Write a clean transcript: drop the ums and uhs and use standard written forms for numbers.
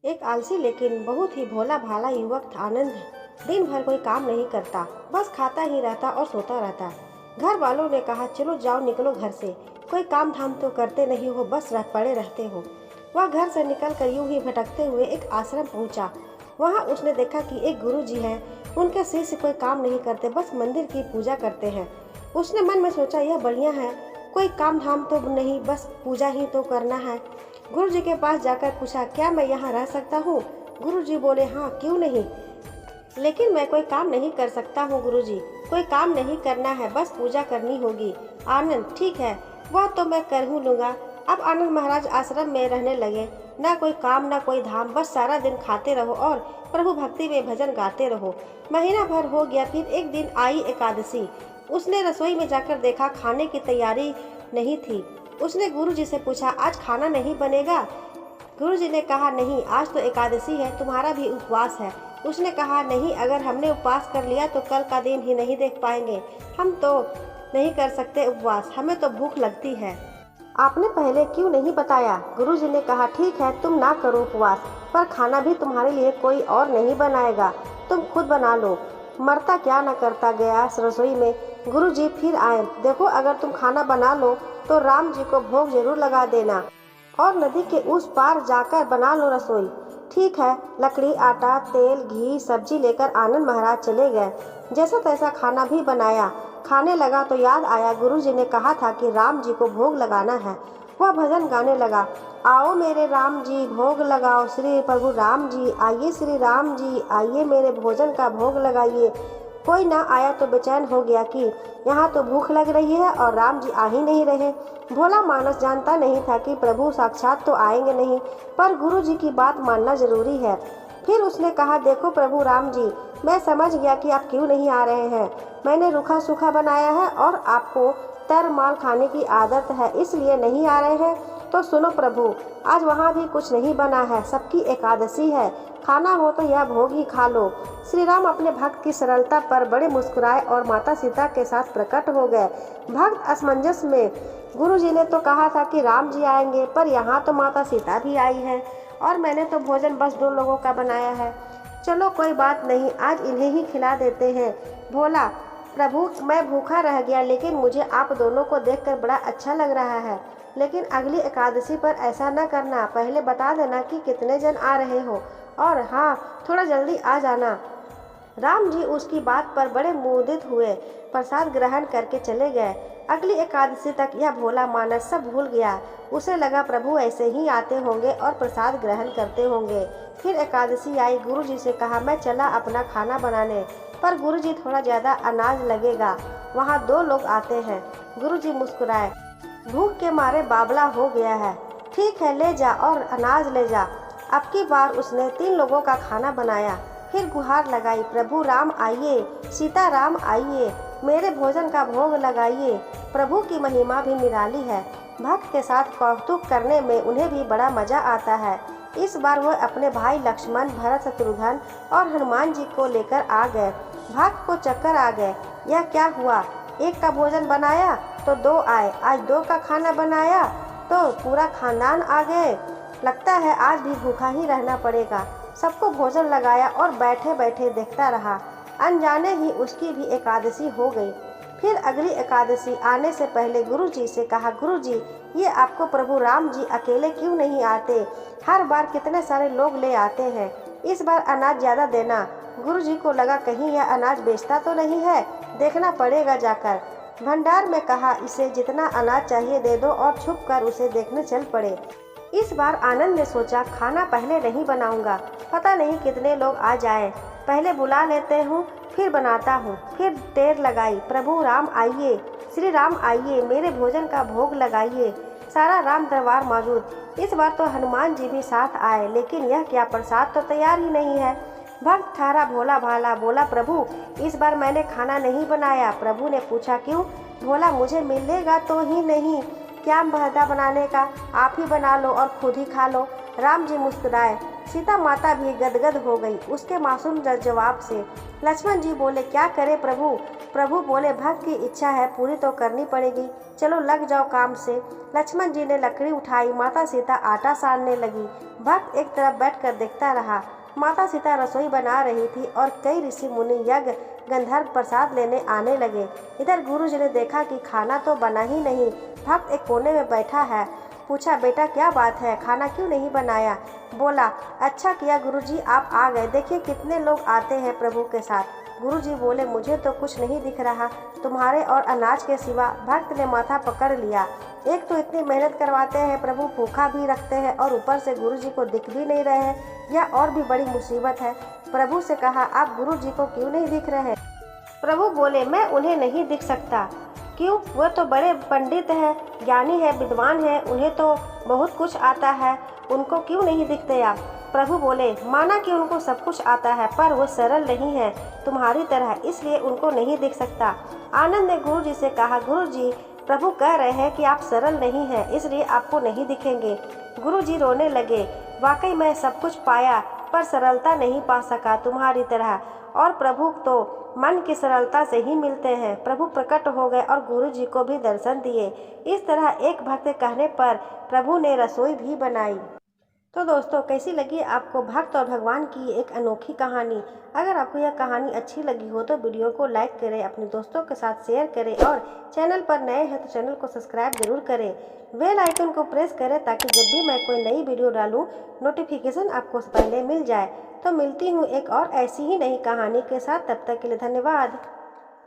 एक आलसी लेकिन बहुत ही भोला भाला युवक था आनंद। दिन भर कोई काम नहीं करता, बस खाता ही रहता और सोता रहता। घर वालों ने कहा चलो जाओ निकलो घर से, कोई काम धाम तो करते नहीं हो, बस पड़े रहते हो। वह घर से निकल कर यूं ही भटकते हुए एक आश्रम पहुंचा। वहां उसने देखा कि एक गुरु जी हैं। उनके शिष्य कोई काम नहीं करते, बस मंदिर की पूजा करते हैं। उसने मन में सोचा यह बढ़िया है, कोई काम धाम तो नहीं, बस पूजा ही तो करना है। गुरु जी के पास जाकर पूछा क्या मैं यहाँ रह सकता हूँ? गुरु जी बोले हाँ क्यों नहीं, लेकिन मैं कोई काम नहीं कर सकता हूँ गुरु जी। कोई काम नहीं करना है, बस पूजा करनी होगी। आनंद ठीक है, वह तो मैं कर ही लूँगा। अब आनंद महाराज आश्रम में रहने लगे। ना कोई काम ना कोई धाम, बस सारा दिन खाते रहो और प्रभु भक्ति में भजन गाते रहो। महीना भर हो गया, फिर एक दिन आई एकादशी। उसने रसोई में जाकर देखा खाने की तैयारी नहीं थी। उसने गुरु जी से पूछा आज खाना नहीं बनेगा? गुरु जी ने कहा नहीं, आज तो एकादशी है, तुम्हारा भी उपवास है। उसने कहा नहीं, अगर हमने उपवास कर लिया तो कल का दिन ही नहीं देख पाएंगे। हम तो नहीं कर सकते उपवास, हमें तो भूख लगती है। आपने पहले क्यों नहीं बताया? गुरु जी ने कहा ठीक है तुम ना करो उपवास, पर खाना भी तुम्हारे लिए कोई और नहीं बनाएगा, तुम खुद बना लो। मरता क्या न करता गया रसोई में। गुरु जी फिर आए, देखो अगर तुम खाना बना लो तो राम जी को भोग जरूर लगा देना और नदी के उस पार जाकर बना लो रसोई। ठीक है। लकड़ी, आटा, तेल, घी, सब्जी लेकर आनंद महाराज चले गए। जैसा तैसा खाना भी बनाया। खाने लगा तो याद आया गुरु जी ने कहा था कि राम जी को भोग लगाना है। वह भजन गाने लगा, आओ मेरे राम जी भोग लगाओ, श्री प्रभु राम जी आइए, श्री राम जी आइए, मेरे भोजन का भोग लगाइए। कोई ना आया तो बेचैन हो गया कि यहाँ तो भूख लग रही है और राम जी आ ही नहीं रहे। भोला मानस जानता नहीं था कि प्रभु साक्षात तो आएंगे नहीं, पर गुरु जी की बात मानना जरूरी है। फिर उसने कहा देखो प्रभु राम जी, मैं समझ गया कि आप क्यों नहीं आ रहे हैं। मैंने रूखा सूखा बनाया है और आपको तर माल खाने की आदत है, इसलिए नहीं आ रहे हैं। तो सुनो प्रभु, आज वहाँ भी कुछ नहीं बना है, सबकी एकादशी है, खाना हो तो यह भोग ही खा लो। श्री राम अपने भक्त की सरलता पर बड़े मुस्कुराए और माता सीता के साथ प्रकट हो गए। भक्त असमंजस में, गुरु जी ने तो कहा था कि राम जी आएंगे, पर यहाँ तो माता सीता भी आई है और मैंने तो भोजन बस 2 लोगों का बनाया है। चलो कोई बात नहीं, आज इन्हें ही खिला देते हैं। भोला, प्रभु मैं भूखा रह गया, लेकिन मुझे आप दोनों को देखकर बड़ा अच्छा लग रहा है। लेकिन अगली एकादशी पर ऐसा न करना, पहले बता देना कि कितने जन आ रहे हो, और हाँ थोड़ा जल्दी आ जाना। राम जी उसकी बात पर बड़े मुदित हुए, प्रसाद ग्रहण करके चले गए। अगली एकादशी तक यह भोला मानस सब भूल गया। उसे लगा प्रभु ऐसे ही आते होंगे और प्रसाद ग्रहण करते होंगे। फिर एकादशी आई। गुरु जी से कहा मैं चला अपना खाना बनाने, पर गुरु जी थोड़ा ज़्यादा अनाज लगेगा, वहाँ 2 लोग आते हैं। गुरु जी मुस्कुराए, भूख के मारे बावला हो गया है। ठीक है ले जा और अनाज ले जा। अब की बार उसने 3 लोगों का खाना बनाया। फिर गुहार लगाई, प्रभु राम आइए, सीता राम आइए, मेरे भोजन का भोग लगाइए। प्रभु की महिमा भी निराली है। भक्त के साथ कौतुक करने में उन्हें भी बड़ा मजा आता है। इस बार वह अपने भाई लक्ष्मण, भरत, शत्रुघ्न और हनुमान जी को लेकर आ गए। भक्त को चक्कर आ गए, यह क्या हुआ, एक का भोजन बनाया तो 2 आए, आज 2 का खाना बनाया तो पूरा खानदान आ गए। लगता है आज भी भूखा ही रहना पड़ेगा। सबको भोजन लगाया और बैठे बैठे देखता रहा। अनजाने ही उसकी भी एकादशी हो गई। फिर अगली एकादशी आने से पहले गुरु जी से कहा, गुरु जी ये आपको प्रभु राम जी अकेले क्यों नहीं आते? हर बार कितने सारे लोग ले आते हैं, इस बार अनाज ज़्यादा देना। गुरु जी को लगा कहीं यह अनाज बेचता तो नहीं है, देखना पड़ेगा जाकर। भंडार में कहा इसे जितना अनाज चाहिए दे दो और छुप कर उसे देखने चल पड़े। इस बार आनंद ने सोचा खाना पहले नहीं बनाऊंगा, पता नहीं कितने लोग आ जाएं, पहले बुला लेते हूँ फिर बनाता हूँ। फिर देर लगाई, प्रभु राम आइए, श्री राम आइए, मेरे भोजन का भोग लगाइए। सारा राम दरबार मौजूद। इस बार तो हनुमान जी भी साथ आए, लेकिन यह क्या प्रसाद तो तैयार ही नहीं है। भक्त ठहरा भोला भाला, बोला प्रभु इस बार मैंने खाना नहीं बनाया। प्रभु ने पूछा क्यों? बोला मुझे मिलेगा तो ही नहीं, क्या बहदा बनाने का, आप ही बना लो और खुद ही खा लो। राम जी मुस्कुराए। सीता माता भी गदगद हो गई उसके मासूम जवाब से। लक्ष्मण जी बोले क्या करे प्रभु, प्रभु बोले, भक्त की इच्छा है पूरी तो करनी पड़ेगी, चलो लग जाओ काम से। लक्ष्मण जी ने लकड़ी उठाई, माता सीता आटा सानने लगी। भक्त एक तरफ बैठकर देखता रहा। माता सीता रसोई बना रही थी और कई ऋषि मुनि यज्ञ गंधर्व प्रसाद लेने आने लगे। इधर गुरुजी ने देखा कि खाना तो बना ही नहीं। भक्त एक कोने में बैठा है। पूछा, बेटा क्या बात है, खाना क्यों नहीं बनाया? बोला, अच्छा किया गुरुजी आप आ गए, देखिए कितने लोग आते हैं प्रभु के साथ। गुरुजी बोले, मुझे तो कुछ नहीं दिख रहा तुम्हारे और अनाज के सिवा। भक्त ने माथा पकड़ लिया। एक तो इतनी मेहनत करवाते हैं, प्रभु भूखा भी रखते हैं और ऊपर से गुरुजी को दिख भी नहीं रहे हैं, यह और भी बड़ी मुसीबत है। प्रभु से कहा, आप गुरुजी को क्यों नहीं दिख रहे? प्रभु बोले, मैं उन्हें नहीं दिख सकता। क्यों? वह तो बड़े पंडित हैं, ज्ञानी है, विद्वान है, उन्हें तो बहुत कुछ आता है, उनको क्यों नहीं दिखते आप? प्रभु बोले, माना कि उनको सब कुछ आता है पर वो सरल नहीं है तुम्हारी तरह, इसलिए उनको नहीं दिख सकता। आनंद ने गुरुजी से कहा, गुरुजी प्रभु कह रहे हैं कि आप सरल नहीं हैं, इसलिए आपको नहीं दिखेंगे। गुरुजी रोने लगे, वाकई मैं सब कुछ पाया पर सरलता नहीं पा सका तुम्हारी तरह, और प्रभु तो मन की सरलता से ही मिलते हैं। प्रभु प्रकट हो गए और गुरुजी को भी दर्शन दिए। इस तरह एक भक्त के कहने पर प्रभु ने रसोई भी बनाई। तो दोस्तों, कैसी लगी आपको भक्त और भगवान की एक अनोखी कहानी? अगर आपको यह कहानी अच्छी लगी हो तो वीडियो को लाइक करें, अपने दोस्तों के साथ शेयर करें और चैनल पर नए हैं तो चैनल को सब्सक्राइब जरूर करें। बेल आइकन को प्रेस करें ताकि जब भी मैं कोई नई वीडियो डालूं नोटिफिकेशन आपको पहले मिल जाए। तो मिलती हूँ एक और ऐसी ही नई कहानी के साथ, तब तक के लिए धन्यवाद।